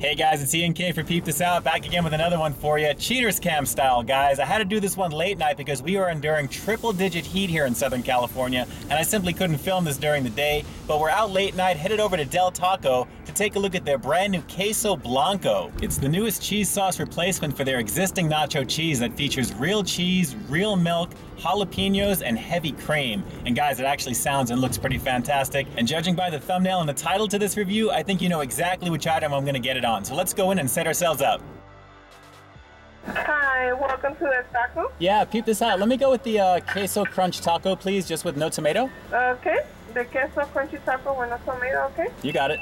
Hey guys, it's Ian K for Peep This Out, back again with another one for you. Cheaters Cam style, guys. I had to do this one late night because we are enduring triple-digit heat here in Southern California, and I simply couldn't film this during the day, but we're out late night, headed over to Del Taco to take a look at their brand new Queso Blanco. It's the newest cheese sauce replacement for their existing nacho cheese that features real cheese, real milk, jalapenos, and heavy cream. And guys, it actually sounds and looks pretty fantastic. And judging by the thumbnail and the title to this review, I think you know exactly which item I'm gonna get it on. So let's go in and set ourselves up. Hi, welcome to the taco. Yeah, Peep This Out. Let me go with the Queso Crunch Taco, please, just with no tomato. Okay, the Queso Crunchy Taco with no tomato, okay? You got it.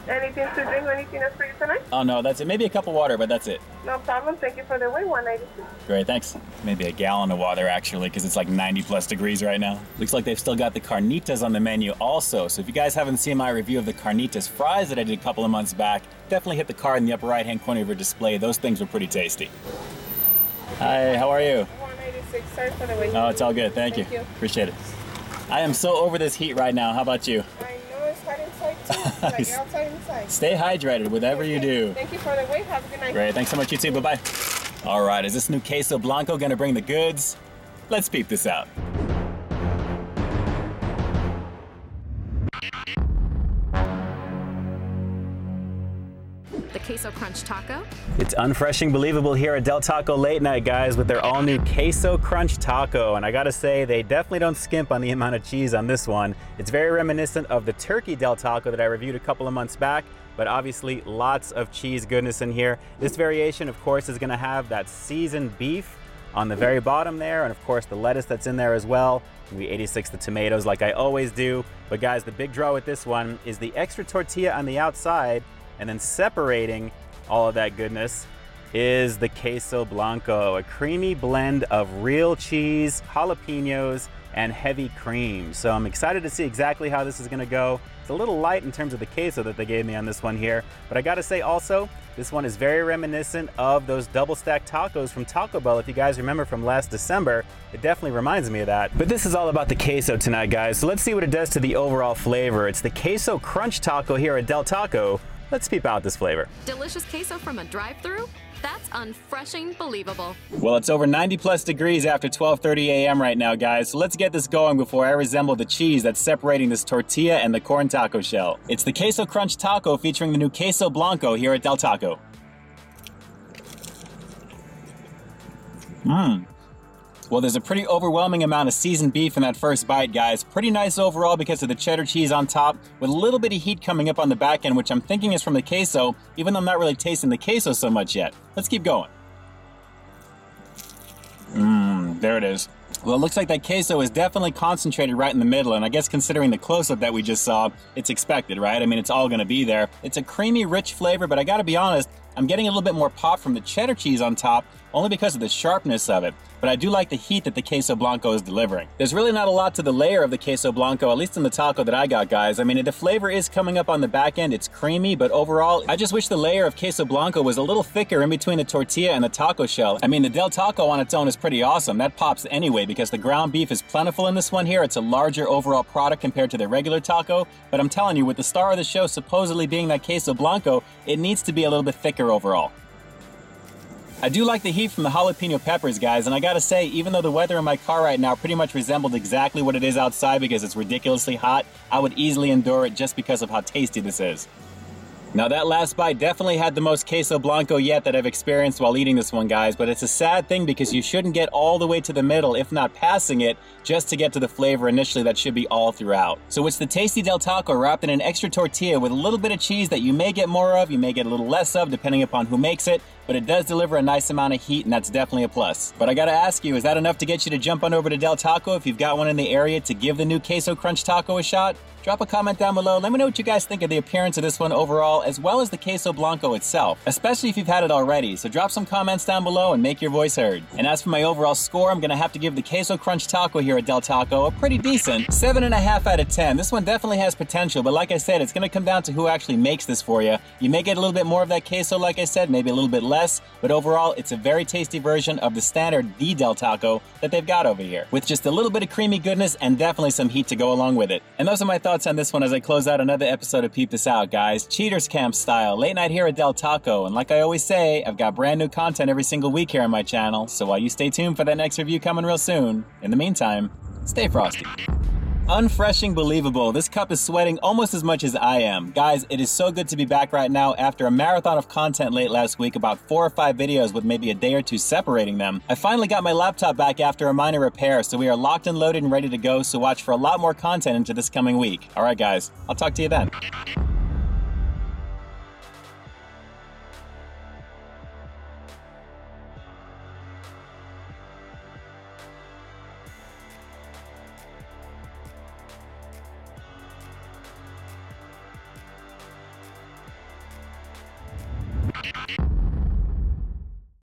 Anything to drink or anything else for you tonight? Oh no, that's it. Maybe a cup of water, but that's it. No problem, thank you for the wait, 196. Great, thanks. Maybe a gallon of water actually, because it's like 90+ degrees right now. Looks like they've still got the carnitas on the menu also. So if you guys haven't seen my review of the carnitas fries that I did a couple of months back, definitely hit the card in the upper right-hand corner of your display. Those things were pretty tasty. Hi, how are you? 196, sorry for the wait. Oh, it's all good, thank you. Appreciate it. I am so over this heat right now. How about you? I know it's hot inside too, like outside inside. Stay hydrated, whatever you do. Thank you for the wait, have a good night. Great, thanks so much, you too, bye-bye. All right, is this new Queso Blanco gonna bring the goods? Let's peep this out. The Queso Crunch Taco. It's Unfreshing Believable here at Del Taco Late Night, guys, with their all-new Queso Crunch Taco. And I gotta say, they definitely don't skimp on the amount of cheese on this one. It's very reminiscent of the turkey Del Taco that I reviewed a couple of months back, but obviously lots of cheese goodness in here. This variation, of course, is gonna have that seasoned beef on the very bottom there, and of course the lettuce that's in there as well. We 86 the tomatoes like I always do. But guys, the big draw with this one is the extra tortilla on the outside, and then separating all of that goodness is the Queso Blanco, a creamy blend of real cheese, jalapenos, and heavy cream. So I'm excited to see exactly how this is gonna go. It's a little light in terms of the queso that they gave me on this one here, but I gotta say also, this one is very reminiscent of those double stacked tacos from Taco Bell. If you guys remember from last December, it definitely reminds me of that. But this is all about the queso tonight, guys. So let's see what it does to the overall flavor. It's the Queso Crunch Taco here at Del Taco. Let's peep out this flavor. Delicious queso from a drive-thru? That's Unfreshing Believable. Well, it's over 90+ degrees after 12:30 a.m. right now, guys. So let's get this going before I resemble the cheese that's separating this tortilla and the corn taco shell. It's the Queso Crunch Taco featuring the new Queso Blanco here at Del Taco. Well, there's a pretty overwhelming amount of seasoned beef in that first bite, guys. Pretty nice overall because of the cheddar cheese on top, with a little bit of heat coming up on the back end, which I'm thinking is from the queso, even though I'm not really tasting the queso so much yet. Let's keep going. There it is. Well, it looks like that queso is definitely concentrated right in the middle, and I guess considering the close-up that we just saw, it's expected, right? I mean, it's all gonna be there. It's a creamy, rich flavor, but I gotta be honest, I'm getting a little bit more pop from the cheddar cheese on top, only because of the sharpness of it. But I do like the heat that the Queso Blanco is delivering. There's really not a lot to the layer of the Queso Blanco, at least in the taco that I got, guys. I mean, the flavor is coming up on the back end, it's creamy, but overall, I just wish the layer of Queso Blanco was a little thicker in between the tortilla and the taco shell. I mean, the Del Taco on its own is pretty awesome. That pops anyway, because the ground beef is plentiful in this one here. It's a larger overall product compared to the regular taco, but I'm telling you, with the star of the show supposedly being that Queso Blanco, it needs to be a little bit thicker overall. I do like the heat from the jalapeno peppers, guys, and I gotta say, even though the weather in my car right now pretty much resembled exactly what it is outside because it's ridiculously hot, I would easily endure it just because of how tasty this is. Now that last bite definitely had the most Queso Blanco yet that I've experienced while eating this one, guys, but it's a sad thing because you shouldn't get all the way to the middle, if not passing it, just to get to the flavor initially that should be all throughout. So it's the tasty Del Taco wrapped in an extra tortilla with a little bit of cheese that you may get more of, you may get a little less of, depending upon who makes it, but it does deliver a nice amount of heat, and that's definitely a plus. But I gotta ask you, is that enough to get you to jump on over to Del Taco if you've got one in the area to give the new Queso Crunch Taco a shot? Drop a comment down below, let me know what you guys think of the appearance of this one overall, as well as the Queso Blanco itself, especially if you've had it already. So drop some comments down below and make your voice heard. And as for my overall score, I'm gonna have to give the Queso Crunch Taco here at Del Taco a pretty decent 7.5 out of 10. This one definitely has potential, but like I said, it's gonna come down to who actually makes this for you. You may get a little bit more of that queso, like I said, maybe a little bit less. less, but overall, it's a very tasty version of the standard The Del Taco that they've got over here, with just a little bit of creamy goodness and definitely some heat to go along with it. And those are my thoughts on this one as I close out another episode of Peep This Out, guys. Cheaters Camp style, late night here at Del Taco, and like I always say, I've got brand new content every single week here on my channel, so while you stay tuned for that next review coming real soon, in the meantime, stay frosty. Unfreshing Believable. This cup is sweating almost as much as I am. Guys, it is so good to be back right now after a marathon of content late last week, about 4 or 5 videos with maybe a day or two separating them. I finally got my laptop back after a minor repair, so we are locked and loaded and ready to go, so watch for a lot more content into this coming week. Alright guys, I'll talk to you then.